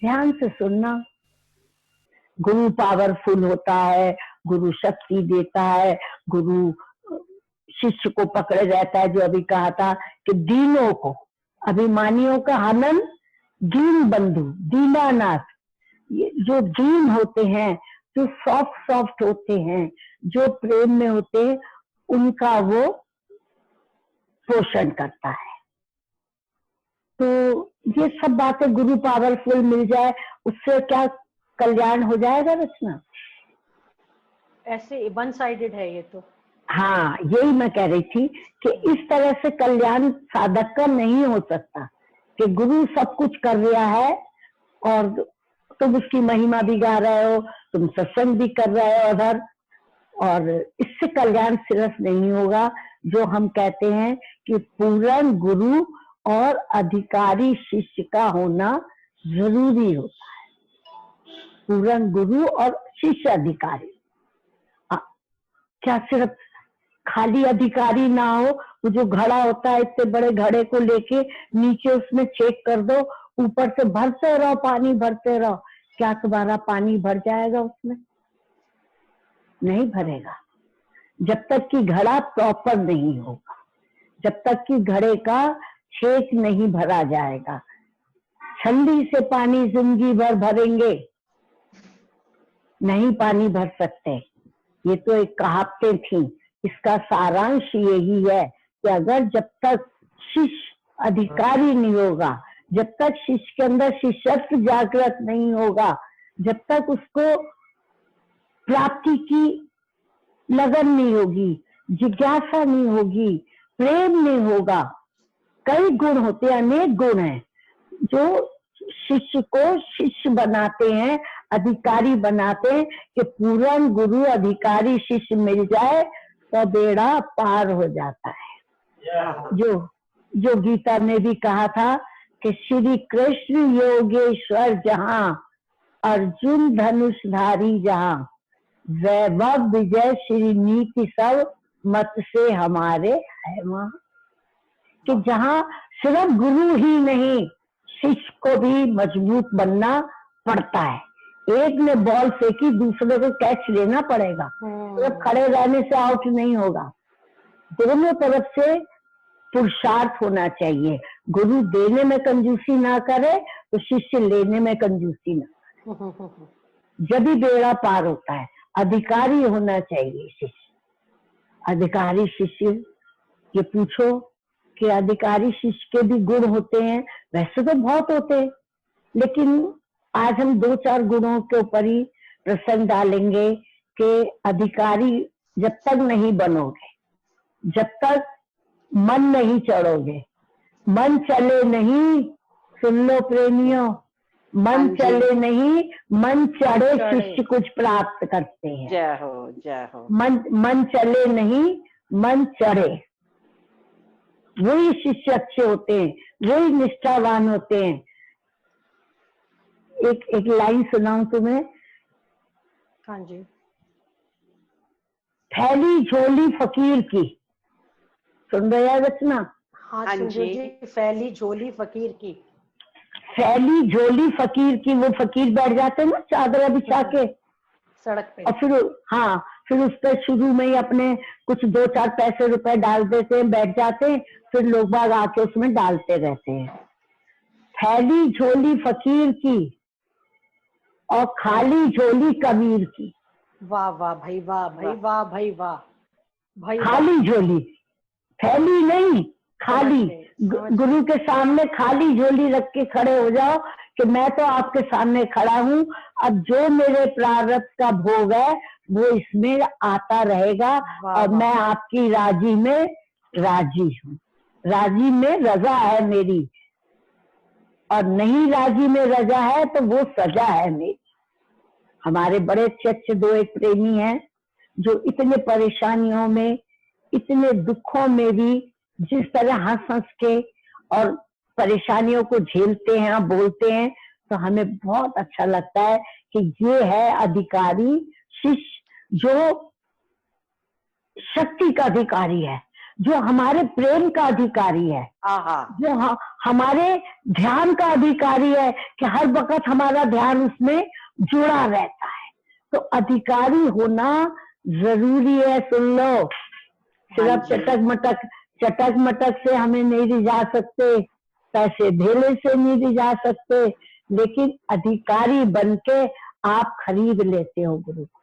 ध्यान से सुनना। गुरु पावरफुल होता है, गुरु शक्ति देता है, गुरु शिष्य को पकड़े रहता है। जो अभी कहा था कि दीनों को, अभिमानियों का हनन, दीन बंधु, दीनानाथ, ये जो दीन होते हैं, जो सॉफ्ट सॉफ्ट होते हैं, जो प्रेम में होते हैं, उनका वो पोषण करता है। तो ये सब बातें गुरु पावरफुल मिल जाए, उससे क्या कल्याण हो जाएगा रचना? ऐसे वन साइडेड है ये तो। हाँ, यही मैं कह रही थी कि इस तरह से कल्याण साधक का नहीं हो सकता कि गुरु सब कुछ कर रहा है और तुम उसकी महिमा भी गा रहे हो, तुम सत्संग भी कर रहे हो उधर, और इससे कल्याण सिर्फ नहीं होगा। जो हम कहते हैं कि पूर्ण गुरु और अधिकारी शिष्य का होना जरूरी होता है। पूर्ण गुरु और शिष्य अधिकारी, क्या सिर्फ खाली अधिकारी ना हो? वो जो घड़ा होता है, इतने बड़े घड़े को लेके नीचे उसमें चेक कर दो, ऊपर से भरते रहो, पानी भरते रहो, क्या तुम्हारा पानी भर जाएगा उसमें? नहीं भरेगा, जब तक कि घड़ा प्रॉपर नहीं होगा, जब तक कि घड़े का छेक नहीं भरा जाएगा। छल्ली से पानी जिंदगी भर भरेंगे, नहीं पानी भर सकते। ये तो एक कहावतें थी। इसका सारांश यही है कि अगर जब तक शिष्य अधिकारी नहीं होगा, जब तक शिष्य के अंदर शिष्यत्व जागृत नहीं होगा, जब तक उसको प्राप्ति की लगन नहीं होगी, जिज्ञासा नहीं होगी, प्रेम नहीं होगा। कई गुण होते हैं, अनेक गुण हैं जो शिष्य को शिष्य बनाते हैं, अधिकारी बनाते हैं। कि पूर्ण गुरु अधिकारी शिष्य मिल जाए तो बेड़ा पार हो जाता है। जो गीता में भी कहा था कि श्री कृष्ण योगेश्वर जहां, अर्जुन धनुषधारी जहां, वैभव विजय श्री नीति सब मत से हमारे है वहां। कि जहां सिर्फ गुरु ही नहीं, शिष्य को भी मजबूत बनना पड़ता है। एक ने बॉल फेंकी, दूसरे को कैच लेना पड़ेगा। सिर्फ खड़े रहने से आउट नहीं होगा, दोनों तरफ से पुरुषार्थ होना चाहिए। गुरु देने में कंजूसी ना करे तो शिष्य लेने में कंजूसी ना करे, जब भी बेड़ा पार होता है। अधिकारी होना चाहिए शिष्य, अधिकारी शिष्य। ये पूछो कि अधिकारी शिष्य के भी गुण होते हैं? वैसे तो बहुत होते हैं, लेकिन आज हम 2-4 गुणों के ऊपर ही प्रसंग डालेंगे कि अधिकारी जब तक नहीं बनोगे, जब तक मन नहीं चढ़ोगे, मन चले नहीं, सुन लो प्रेमियों, मन चले नहीं, मन चढ़े शिष्य कुछ प्राप्त करते हैं। जय हो, जय हो। मन चले नहीं, मन चढ़े, वही शिष्य अच्छे होते हैं, वही निष्ठावान होते हैं। एक लाइन सुनाऊं तुम्हें? हाँ जी। फैली झोली फकीर की, सुन रहे हैं रचना? हाँ जी। फैली झोली फकीर की, फैली झोली फकीर की। वो फकीर बैठ जाते हैं ना चादर बिछा के सड़क पे, और फिर उस पर शुरू में ही अपने कुछ 2-4 पैसे रुपए डाल देते हैं, बैठ जाते हैं, फिर लोग बाग आके उसमें डालते रहते हैं। फैली झोली फकीर की और खाली झोली कबीर की। वाह वाह भाई, वाह भाई, वाह भाई, वाह भाई। खाली झोली, फैली नहीं, खाली। गुरु के सामने खाली झोली रख के खड़े हो जाओ कि मैं तो आपके सामने खड़ा हूँ, अब जो मेरे प्रारब्ध का भोग है वो इसमें आता रहेगा और मैं आपकी राजी में राजी हूँ। राजी में रजा है मेरी, और नहीं राजी में रजा है तो वो सजा है मेरी। हमारे बड़े अच्छे 2 एक प्रेमी हैं जो इतने परेशानियों में, इतने दुखों में भी जिस तरह हंस हंस के और परेशानियों को झेलते हैं, बोलते हैं, तो हमें बहुत अच्छा लगता है कि ये है अधिकारी शिष्य, जो शक्ति का अधिकारी है, जो हमारे प्रेम का अधिकारी है, जो हमारे ध्यान का अधिकारी है, कि हर वक्त हमारा ध्यान उसमें जुड़ा रहता है। तो अधिकारी होना जरूरी है। सुन लो, सिर्फ चटक मटक से हमें नहीं रिझा सकते, पैसे धेले से नहीं रिझा सकते, लेकिन अधिकारी बनके आप खरीद लेते हो गुरु को।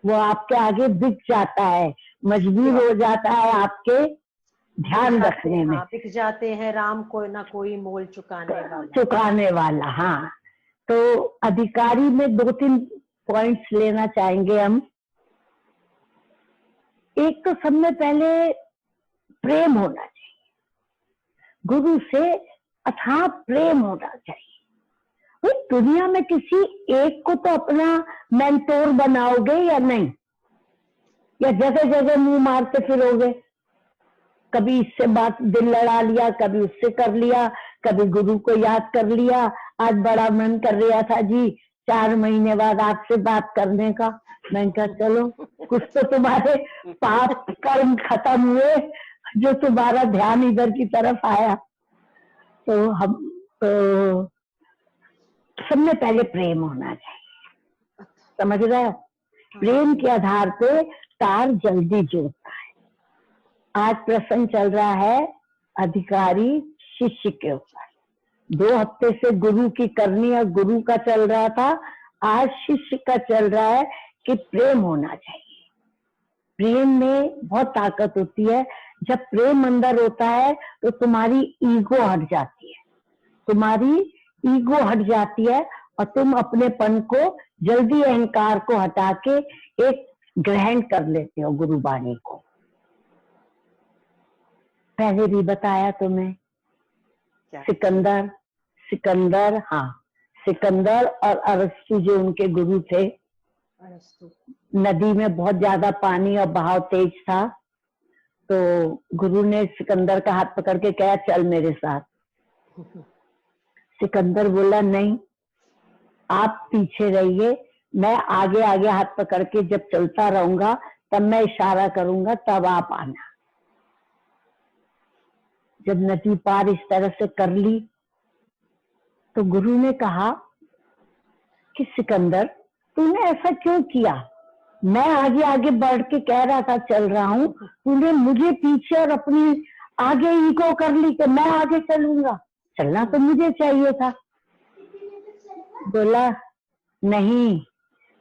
वो आपके आगे बिक जाता है, मजबूर हो जाता है आपके ध्यान रखने में। बिक जाते हैं राम कोई ना कोई मोल चुकाने वाला। हाँ, तो अधिकारी में 2-3 पॉइंट्स लेना चाहेंगे हम। एक तो सबसे पहले प्रेम होना चाहिए, गुरु से अथाह प्रेम होना चाहिए। दुनिया में किसी एक को तो अपना मेंटोर बनाओगे या नहीं, या जगह जगह मुंह मारते फिरोगे। कभी इससे बात दिल लड़ा लिया, कभी उससे कर लिया, कभी गुरु को याद कर लिया। आज बड़ा मन कर रहा था जी 4 महीने बाद आपसे बात करने का। मैंने कहा चलो, कुछ तो तुम्हारे पाप कर्म खत्म हुए, जो तुम्हारा ध्यान इधर की तरफ आया। तो हम सबसे पहले प्रेम होना चाहिए, समझ रहे हो? प्रेम के आधार पे तार जल्दी जुड़ता है। आज प्रसंग चल रहा है अधिकारी शिष्य के ऊपर। 2 हफ्ते से गुरु की करनी और गुरु का चल रहा था, आज शिष्य का चल रहा है कि प्रेम होना चाहिए। प्रेम में बहुत ताकत होती है। जब प्रेम अंदर होता है तो तुम्हारी ईगो हट जाती है, और तुम अपनेपन को जल्दी, अहंकार को हटा के एक ग्रहण कर लेते हो गुरु वाणी को। पहले भी बताया तुम्हें, सिकंदर और अरस्तु जो उनके गुरु थे। नदी में बहुत ज्यादा पानी और बहाव तेज था, तो गुरु ने सिकंदर का हाथ पकड़ के कहा चल मेरे साथ। सिकंदर बोला नहीं, आप पीछे रहिए, मैं आगे आगे हाथ पकड़ के जब चलता रहूंगा, तब मैं इशारा करूंगा, तब आप आना। जब नदी पार इस तरह से कर ली, तो गुरु ने कहा कि सिकंदर तूने ऐसा क्यों किया? मैं आगे आगे बढ़ के कह रहा था चल रहा हूँ, तूने मुझे पीछे और अपनी आगे ईगो कर ली कि मैं आगे चलूंगा। चलना तो मुझे चाहिए था। बोला नहीं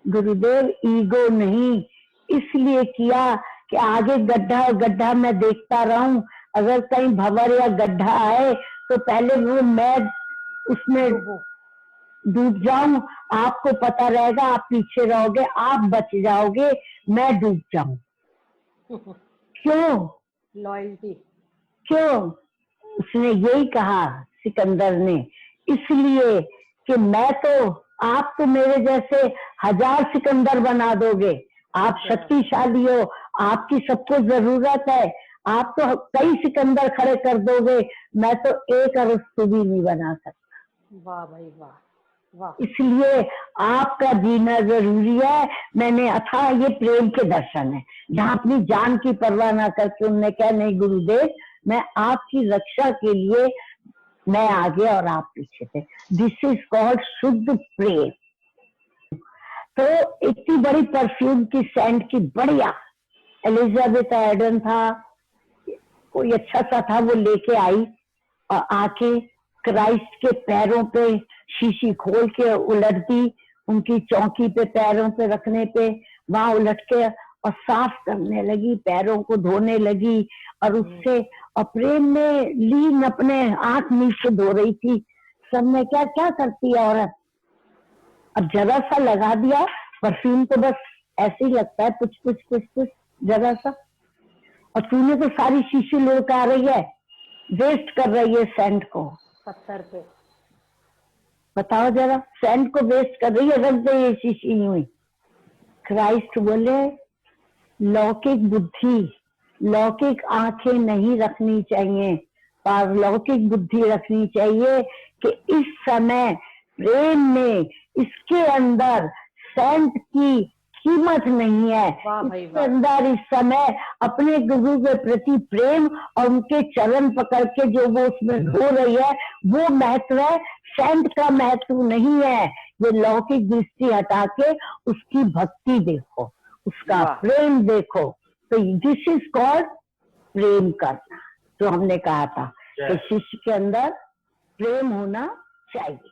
गुरुदेव, ईगो नहीं, इसलिए किया कि आगे गड्ढा मैं देखता रहूं, अगर कहीं भंवर या गड्ढा आए तो पहले वो मैं उसमें डूब जाऊं। आपको पता रहेगा, आप पीछे रहोगे, आप बच जाओगे, मैं डूब जाऊं। क्यों? लॉयल्टी। क्यों? उसने यही कहा सिकंदर ने, इसलिए कि मैं तो, आप तो मेरे जैसे 1000 सिकंदर बना दोगे। आप शक्तिशाली हो, आपकी सबको जरूरत है, आप तो कई सिकंदर खड़े कर दोगे, मैं तो एक अरस्तु भी नहीं बना सकता। वाह भाई वाह, वाह। इसलिए आपका जीना जरूरी है। मैंने अथाह ये प्रेम के दर्शन है, जहाँ अपनी जान की परवाह ना करके उन्होंने कहा नहीं गुरुदेव, मैं आपकी रक्षा के लिए मैं आगे और आप पीछे थे। दिस इज कॉल्ड शुद्ध प्रेम। तो इतनी बड़ी परफ्यूम की सेंट की बढ़िया एलिजाबेथ एडन था, कोई अच्छा सा था, वो लेके आई और आके क्राइस्ट के पैरों पे शीशी खोल के उलट दी, उनकी चौकी पे पैरों पे रखने पे, वहां उलट के और साफ करने लगी, पैरों को धोने लगी, और उससे और प्रेम में लीन अपने आंख नीचे धो रही थी। सबने क्या क्या करती है औरत, अब जरा सा लगा दिया परफ्यूम, तो बस ऐसे ही लगता है कुछ जरा सा, और तूने तो सारी शीशी लोग आ रही है, वेस्ट कर रही है सेंट को पत्थर पे। बताओ जरा, सेंट को वेस्ट कर रही है, रख दे ये शीशी हुई। क्राइस्ट बोले लौकिक बुद्धि, लौकिक आंखें नहीं रखनी चाहिए, पारलौकिक बुद्धि रखनी चाहिए कि इस समय प्रेम में इसके अंदर सेंट की कीमत नहीं है। वाह भाई इसके वाह। अंदर इस समय अपने गुरु के प्रति प्रेम और उनके चरण पकड़ के जो वो उसमें रो रही है, वो महत्व है। सेंट का महत्व नहीं है। ये लौकिक दृष्टि हटा के उसकी भक्ति देखो, उसका वाह। प्रेम देखो। तो दिस इज कॉल्ड प्रेम करना, जो हमने कहा था कि शिष्य के अंदर प्रेम होना चाहिए।